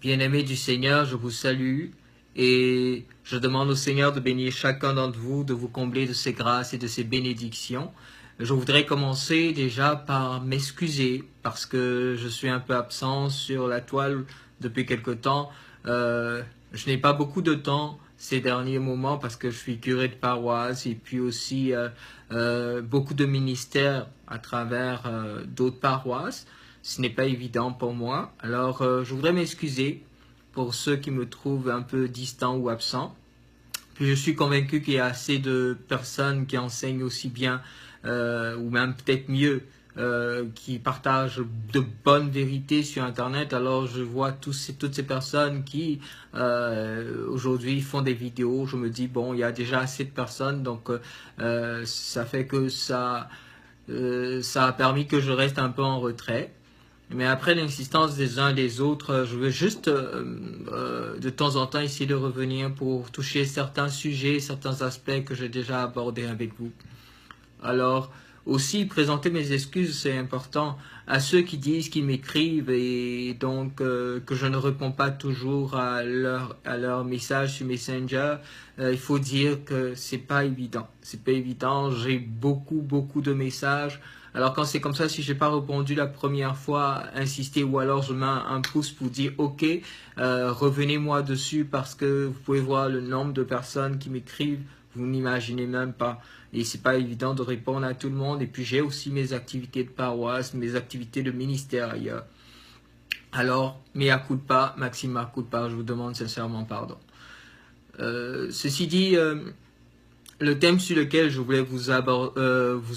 Bien-aimés du Seigneur, je vous salue et je demande au Seigneur de bénir chacun d'entre vous, de vous combler de ses grâces et de ses bénédictions. Je voudrais commencer déjà par m'excuser parce que je suis un peu absent sur la toile depuis quelque temps. Je n'ai pas beaucoup de temps ces derniers moments parce que je suis curé de paroisse et puis aussi beaucoup de ministères à travers d'autres paroisses. Ce n'est pas évident pour moi. Alors, je voudrais m'excuser pour ceux qui me trouvent un peu distant ou absent. Puis je suis convaincu qu'il y a assez de personnes qui enseignent aussi bien, ou même peut-être mieux, qui partagent de bonnes vérités sur Internet. Alors je vois toutes ces personnes qui aujourd'hui font des vidéos. Je me dis, bon, il y a déjà assez de personnes, donc ça fait que ça a permis que je reste un peu en retrait. Mais après l'insistance des uns et des autres, je veux juste de temps en temps essayer de revenir pour toucher certains sujets, certains aspects que j'ai déjà abordés avec vous. Alors, aussi, présenter mes excuses, c'est important à ceux qui disent qu'ils m'écrivent et donc que je ne réponds pas toujours à leur message sur Messenger. Il faut dire que c'est pas évident. C'est pas évident. J'ai beaucoup de messages. Alors quand c'est comme ça, si j'ai pas répondu la première fois, insister ou alors je mets un pouce pour dire OK, revenez-moi dessus parce que vous pouvez voir le nombre de personnes qui m'écrivent, vous n'imaginez même pas. Et c'est pas évident de répondre à tout le monde. Et puis j'ai aussi mes activités de paroisse, mes activités de ministère ailleurs. Alors, mea culpa, maxima culpa, je vous demande sincèrement pardon. Ceci dit, le thème sur lequel je voulais vous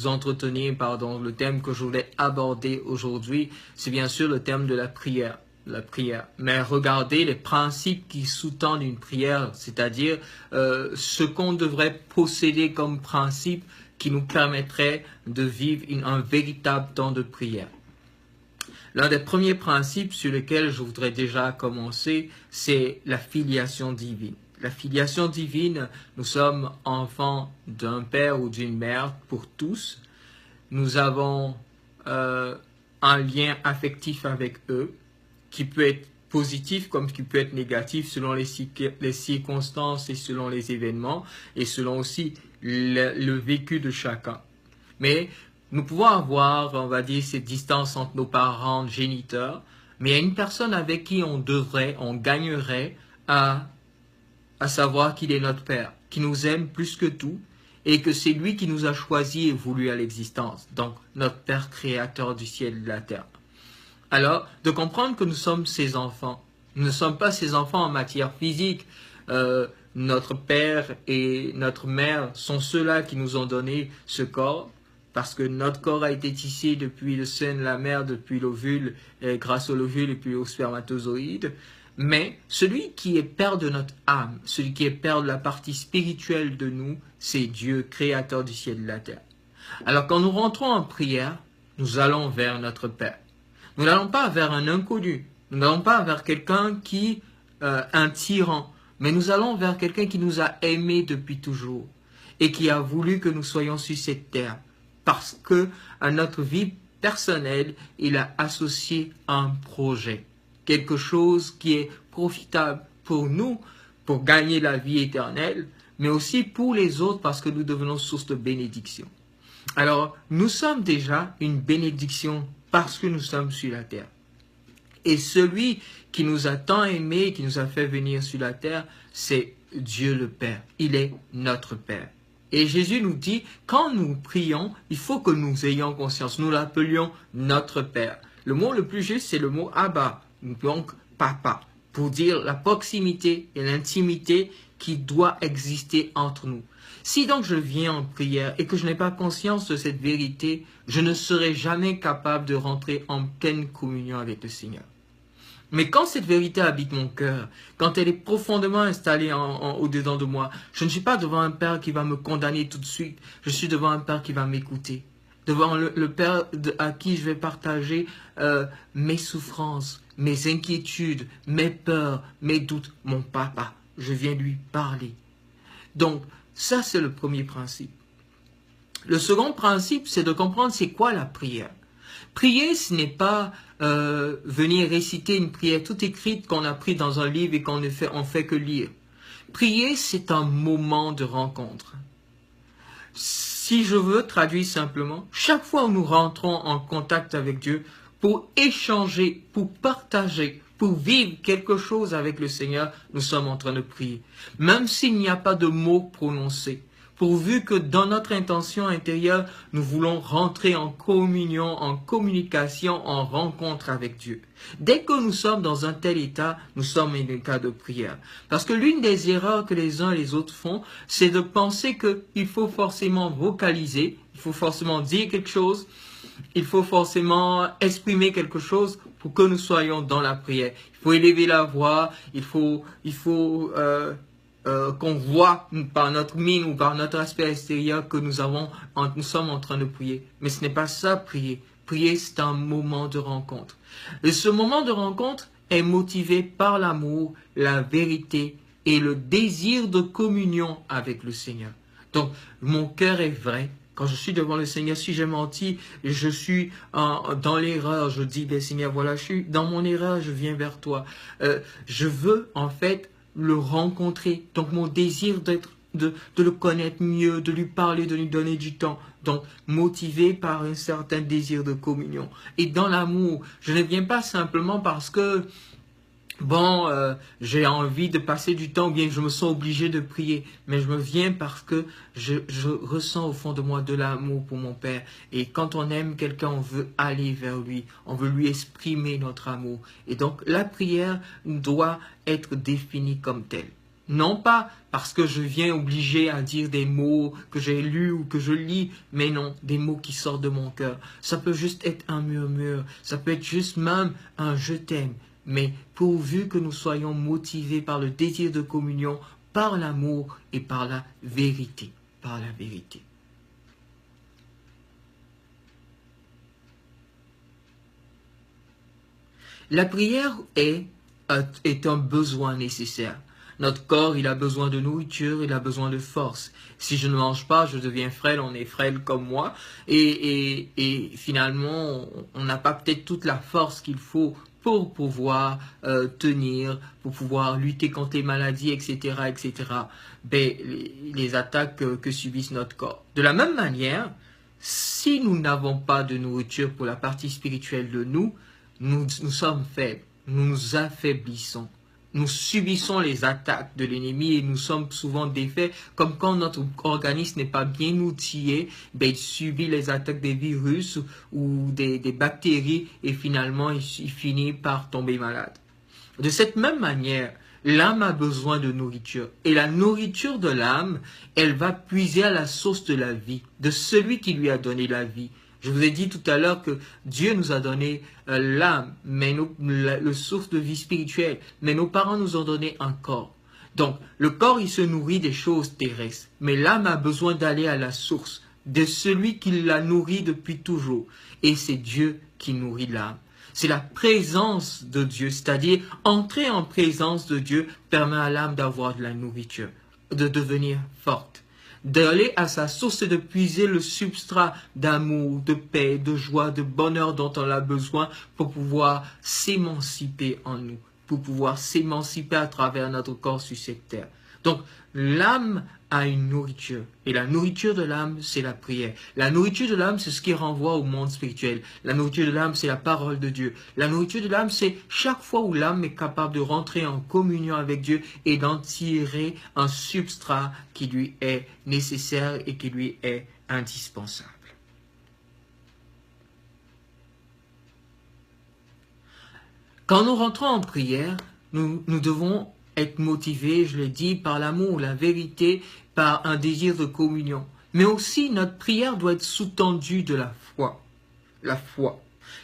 entretenir, le thème que je voulais aborder aujourd'hui, c'est bien sûr le thème de la prière. La prière. Mais regardez les principes qui sous-tendent une prière, c'est-à-dire ce qu'on devrait posséder comme principe qui nous permettrait de vivre un véritable temps de prière. L'un des premiers principes sur lesquels je voudrais déjà commencer, c'est la filiation divine. La filiation divine, nous sommes enfants d'un père ou d'une mère pour tous. Nous avons un lien affectif avec eux qui peut être positif comme qui peut être négatif selon les circonstances et selon les événements et selon aussi le vécu de chacun. Mais nous pouvons avoir, on va dire, cette distance entre nos parents géniteurs, mais il y a une personne avec qui on gagnerait à savoir qu'il est notre Père, qui nous aime plus que tout, et que c'est lui qui nous a choisis et voulu à l'existence, donc notre Père créateur du ciel et de la terre. Alors, de comprendre que nous sommes ses enfants. Nous ne sommes pas ses enfants en matière physique. Notre père et notre mère sont ceux-là qui nous ont donné ce corps, parce que notre corps a été tissé depuis le sein de la mère, depuis l'ovule, grâce au l'ovule et puis au spermatozoïde. Mais celui qui est père de notre âme, celui qui est père de la partie spirituelle de nous, c'est Dieu, créateur du ciel et de la terre. Alors quand nous rentrons en prière, nous allons vers notre Père. Nous n'allons pas vers un inconnu, nous n'allons pas vers quelqu'un qui un tyran, mais nous allons vers quelqu'un qui nous a aimés depuis toujours et qui a voulu que nous soyons sur cette terre parce que à notre vie personnelle, il a associé un projet, quelque chose qui est profitable pour nous, pour gagner la vie éternelle, mais aussi pour les autres parce que nous devenons source de bénédiction. Alors, nous sommes déjà une bénédiction parce que nous sommes sur la terre. Et celui qui nous a tant aimés, qui nous a fait venir sur la terre, c'est Dieu le Père. Il est notre Père. Et Jésus nous dit, quand nous prions, il faut que nous ayons conscience. Nous l'appelions notre Père. Le mot le plus juste, c'est le mot Abba, donc Papa, pour dire la proximité et l'intimité qui doit exister entre nous. Si donc je viens en prière et que je n'ai pas conscience de cette vérité, je ne serai jamais capable de rentrer en pleine communion avec le Seigneur. Mais quand cette vérité habite mon cœur, quand elle est profondément installée au-dedans de moi, je ne suis pas devant un Père qui va me condamner tout de suite, je suis devant un Père qui va m'écouter, devant le Père à qui je vais partager mes souffrances, mes inquiétudes, mes peurs, mes doutes, mon papa. Je viens lui parler. Donc, ça c'est le premier principe. Le second principe, c'est de comprendre c'est quoi la prière. Prier, ce n'est pas venir réciter une prière toute écrite qu'on a prise dans un livre et qu'on ne fait que lire. Prier, c'est un moment de rencontre. Si je veux traduire simplement, chaque fois où nous rentrons en contact avec Dieu pour échanger, pour partager, pour vivre quelque chose avec le Seigneur, nous sommes en train de prier. Même s'il n'y a pas de mots prononcés, pourvu que dans notre intention intérieure, nous voulons rentrer en communion, en communication, en rencontre avec Dieu. Dès que nous sommes dans un tel état, nous sommes en état de prière. Parce que l'une des erreurs que les uns et les autres font, c'est de penser qu'il faut forcément vocaliser, il faut forcément dire quelque chose, il faut forcément exprimer quelque chose pour que nous soyons dans la prière. Il faut élever la voix, il faut qu'on voit par notre mine ou par notre aspect extérieur que nous sommes en train de prier. Mais ce n'est pas ça, prier. Prier, c'est un moment de rencontre. Et ce moment de rencontre est motivé par l'amour, la vérité et le désir de communion avec le Seigneur. Donc, mon cœur est vrai. Quand je suis devant le Seigneur, si j'ai menti, je suis dans l'erreur, je dis, ben Seigneur, voilà, je suis dans mon erreur, je viens vers toi. Je veux, en fait, le rencontrer. Donc, mon désir de le connaître mieux, de lui parler, de lui donner du temps. Donc, motivé par un certain désir de communion. Et dans l'amour, je ne viens pas simplement parce que, j'ai envie de passer du temps, ou bien je me sens obligé de prier. Mais je me viens parce que je ressens au fond de moi de l'amour pour mon Père. Et quand on aime quelqu'un, on veut aller vers lui. On veut lui exprimer notre amour. Et donc, la prière doit être définie comme telle. Non pas parce que je viens obligé à dire des mots que j'ai lus ou que je lis, mais non, des mots qui sortent de mon cœur. Ça peut juste être un murmure, ça peut être juste même un « je t'aime ». Mais pourvu que nous soyons motivés par le désir de communion, par l'amour et par la vérité. Par la vérité. La prière est un besoin nécessaire. Notre corps, il a besoin de nourriture, il a besoin de force. Si je ne mange pas, je deviens frêle, on est frêle comme moi. Et finalement, on n'a pas peut-être toute la force qu'il faut pour pouvoir tenir, pour pouvoir lutter contre les maladies, etc., etc. Ben, les attaques que subissent notre corps. De la même manière, si nous n'avons pas de nourriture pour la partie spirituelle de nous sommes faibles, nous nous affaiblissons. Nous subissons les attaques de l'ennemi et nous sommes souvent défaits, comme quand notre organisme n'est pas bien outillé, ben, il subit les attaques des virus ou des bactéries et finalement il finit par tomber malade. De cette même manière, l'âme a besoin de nourriture et la nourriture de l'âme, elle va puiser à la source de la vie, de celui qui lui a donné la vie. Je vous ai dit tout à l'heure que Dieu nous a donné l'âme, mais le source de vie spirituelle. Mais nos parents nous ont donné un corps. Donc, le corps, il se nourrit des choses terrestres. Mais l'âme a besoin d'aller à la source, de celui qui la nourrit depuis toujours. Et c'est Dieu qui nourrit l'âme. C'est la présence de Dieu, c'est-à-dire entrer en présence de Dieu permet à l'âme d'avoir de la nourriture, de devenir forte. D'aller à sa source et de puiser le substrat d'amour, de paix, de joie, de bonheur dont on a besoin pour pouvoir s'émanciper en nous, pour pouvoir s'émanciper à travers notre corps sur cette terre. Donc, l'âme a une nourriture. Et la nourriture de l'âme, c'est la prière. La nourriture de l'âme, c'est ce qui renvoie au monde spirituel. La nourriture de l'âme, c'est la parole de Dieu. La nourriture de l'âme, c'est chaque fois où l'âme est capable de rentrer en communion avec Dieu et d'en tirer un substrat qui lui est nécessaire et qui lui est indispensable. Quand nous rentrons en prière, nous devons être motivés, je l'ai dit, par l'amour, la vérité, par un désir de communion. Mais aussi, notre prière doit être sous-tendue de la foi. La foi.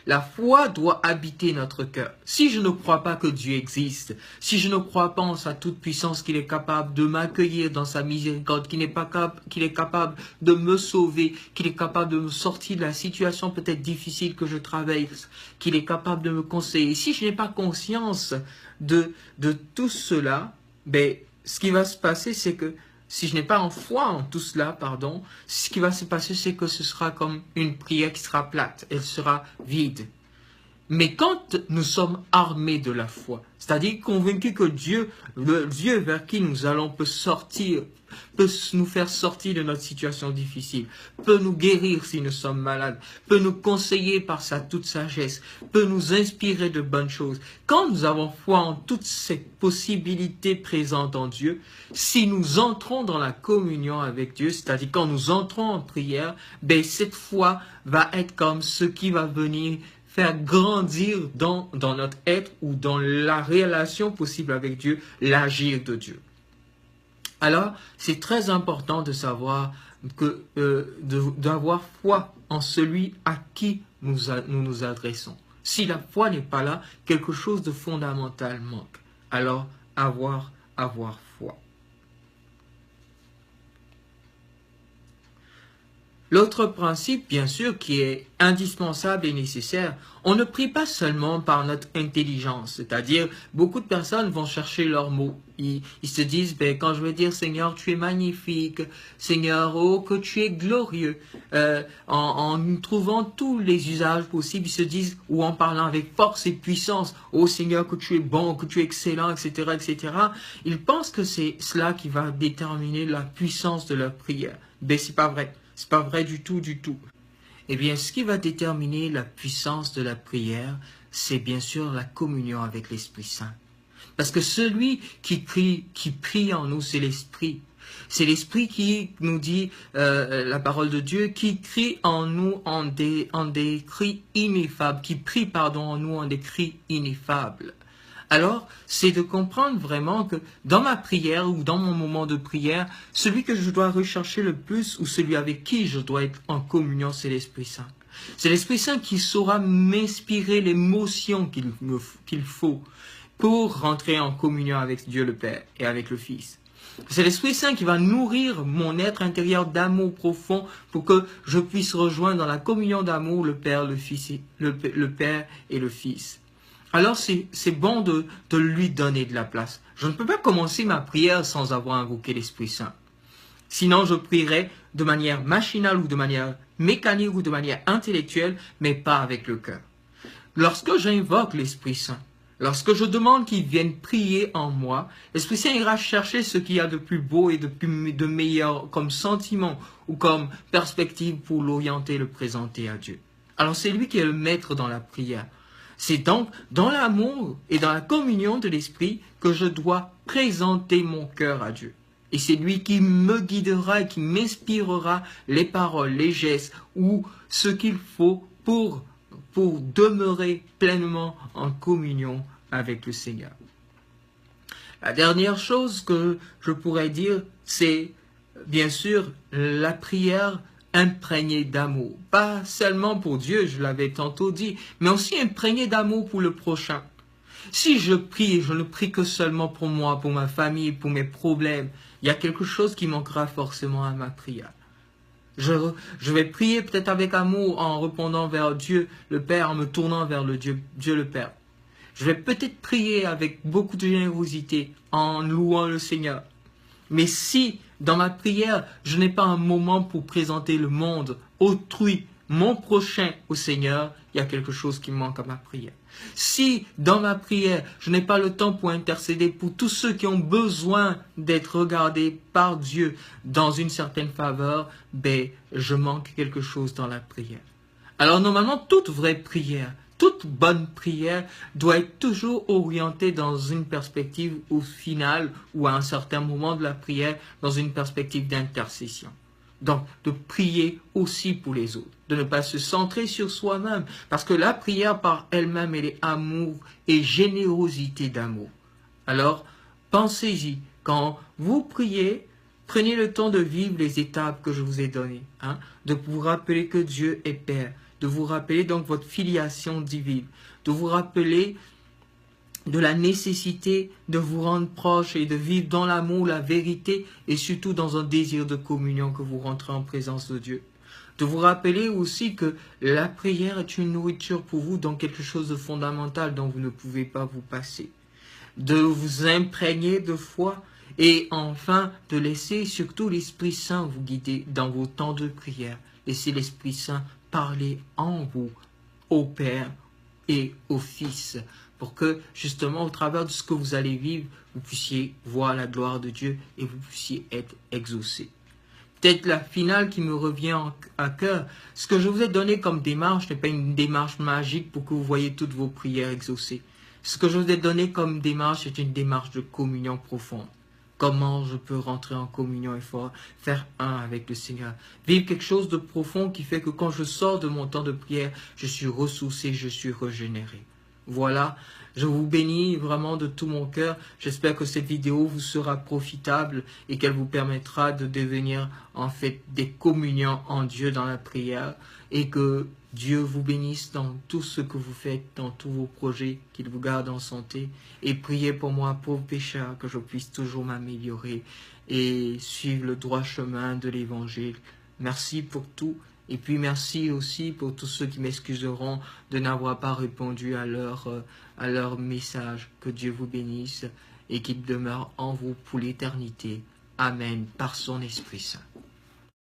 La foi doit habiter notre cœur. Si je ne crois pas que Dieu existe, si je ne crois pas en sa toute-puissance, qu'il est capable de m'accueillir dans sa miséricorde, qu'il est capable de me sauver, qu'il est capable de me sortir de la situation peut-être difficile que je traverse, qu'il est capable de me conseiller. Si je n'ai pas conscience de tout cela, ben, ce qui va se passer, c'est que si je n'ai pas en foi en tout cela, pardon, ce qui va se passer, c'est que ce sera comme une prière qui sera plate, elle sera vide. Mais quand nous sommes armés de la foi, c'est-à-dire convaincus que Dieu, le Dieu vers qui nous allons peut sortir, peut nous faire sortir de notre situation difficile, peut nous guérir si nous sommes malades, peut nous conseiller par sa toute sagesse, peut nous inspirer de bonnes choses. Quand nous avons foi en toutes ces possibilités présentes en Dieu, si nous entrons dans la communion avec Dieu, c'est-à-dire quand nous entrons en prière, ben cette foi va être comme ce qui va venir faire grandir dans notre être ou dans la relation possible avec Dieu, l'agir de Dieu. Alors, c'est très important de savoir que d'avoir foi en celui à qui nous nous adressons. Si la foi n'est pas là, quelque chose de fondamental manque. Alors, avoir foi. L'autre principe, bien sûr, qui est indispensable et nécessaire, on ne prie pas seulement par notre intelligence, c'est-à-dire beaucoup de personnes vont chercher leurs mots. Ils se disent, ben, quand je vais dire Seigneur, tu es magnifique, Seigneur, oh, que tu es glorieux, en trouvant tous les usages possibles, ils se disent, ou en parlant avec force et puissance, oh Seigneur, que tu es bon, que tu es excellent, etc., etc. Ils pensent que c'est cela qui va déterminer la puissance de leur prière. Ben, c'est pas vrai. C'est pas vrai du tout, du tout. Eh bien, ce qui va déterminer la puissance de la prière, c'est bien sûr la communion avec l'Esprit Saint. Parce que celui qui prie en nous, c'est l'Esprit. C'est l'Esprit qui nous dit la parole de Dieu, qui crie en nous en des cris ineffables, qui prie, en nous en des cris ineffables. Alors, c'est de comprendre vraiment que dans ma prière ou dans mon moment de prière, celui que je dois rechercher le plus ou celui avec qui je dois être en communion, c'est l'Esprit Saint. C'est l'Esprit Saint qui saura m'inspirer l'émotion qu'il faut pour rentrer en communion avec Dieu le Père et avec le Fils. C'est l'Esprit Saint qui va nourrir mon être intérieur d'amour profond pour que je puisse rejoindre dans la communion d'amour le Père, le Fils, le Père et le Fils. Alors c'est bon de lui donner de la place. Je ne peux pas commencer ma prière sans avoir invoqué l'Esprit Saint. Sinon, je prierai de manière machinale ou de manière mécanique ou de manière intellectuelle, mais pas avec le cœur. Lorsque j'invoque l'Esprit Saint, lorsque je demande qu'il vienne prier en moi, l'Esprit Saint ira chercher ce qu'il y a de plus beau et de meilleur comme sentiment ou comme perspective pour l'orienter, le présenter à Dieu. Alors c'est lui qui est le maître dans la prière. C'est donc dans l'amour et dans la communion de l'Esprit que je dois présenter mon cœur à Dieu. Et c'est lui qui me guidera et qui m'inspirera les paroles, les gestes ou ce qu'il faut pour demeurer pleinement en communion avec le Seigneur. La dernière chose que je pourrais dire, c'est bien sûr la prière imprégné d'amour. Pas seulement pour Dieu, je l'avais tantôt dit, mais aussi imprégné d'amour pour le prochain. Si je prie, je ne prie que seulement pour moi, pour ma famille, pour mes problèmes, il y a quelque chose qui manquera forcément à ma prière. Je vais prier peut-être avec amour en répondant vers Dieu le Père, en me tournant vers Dieu le Père. Je vais peut-être prier avec beaucoup de générosité en louant le Seigneur. Mais si, dans ma prière, je n'ai pas un moment pour présenter le monde, autrui, mon prochain au Seigneur, il y a quelque chose qui manque à ma prière. Si, dans ma prière, je n'ai pas le temps pour intercéder pour tous ceux qui ont besoin d'être regardés par Dieu dans une certaine faveur, ben, je manque quelque chose dans la prière. Alors, normalement, toute vraie prière, toute bonne prière doit être toujours orientée dans une perspective au final ou à un certain moment de la prière, dans une perspective d'intercession. Donc, de prier aussi pour les autres, de ne pas se centrer sur soi-même, parce que la prière par elle-même, elle est amour et générosité d'amour. Alors, pensez-y, quand vous priez, prenez le temps de vivre les étapes que je vous ai données, de vous rappeler que Dieu est Père, de vous rappeler donc votre filiation divine, de vous rappeler de la nécessité de vous rendre proche et de vivre dans l'amour, la vérité et surtout dans un désir de communion que vous rentrez en présence de Dieu. De vous rappeler aussi que la prière est une nourriture pour vous, donc quelque chose de fondamental dont vous ne pouvez pas vous passer. De vous imprégner de foi Et enfin, de laisser surtout l'Esprit Saint vous guider dans vos temps de prière. Laissez l'Esprit Saint parler en vous, au Père et au Fils, pour que justement au travers de ce que vous allez vivre, vous puissiez voir la gloire de Dieu et vous puissiez être exaucés. Peut-être la finale qui me revient à cœur, ce que je vous ai donné comme démarche n'est pas une démarche magique pour que vous voyez toutes vos prières exaucées. Ce que je vous ai donné comme démarche est une démarche de communion profonde. Comment je peux rentrer en communion et faire un avec le Seigneur. Vivre quelque chose de profond qui fait que quand je sors de mon temps de prière, je suis ressourcé, je suis régénéré. Voilà, je vous bénis vraiment de tout mon cœur. J'espère que cette vidéo vous sera profitable et qu'elle vous permettra de devenir en fait des communions en Dieu dans la prière et que Dieu vous bénisse dans tout ce que vous faites, dans tous vos projets, qu'il vous garde en santé. Et priez pour moi, pauvre pécheur, que je puisse toujours m'améliorer et suivre le droit chemin de l'Évangile. Merci pour tout. Et puis merci aussi pour tous ceux qui m'excuseront de n'avoir pas répondu à leur message. Que Dieu vous bénisse et qu'il demeure en vous pour l'éternité. Amen, par son Esprit Saint.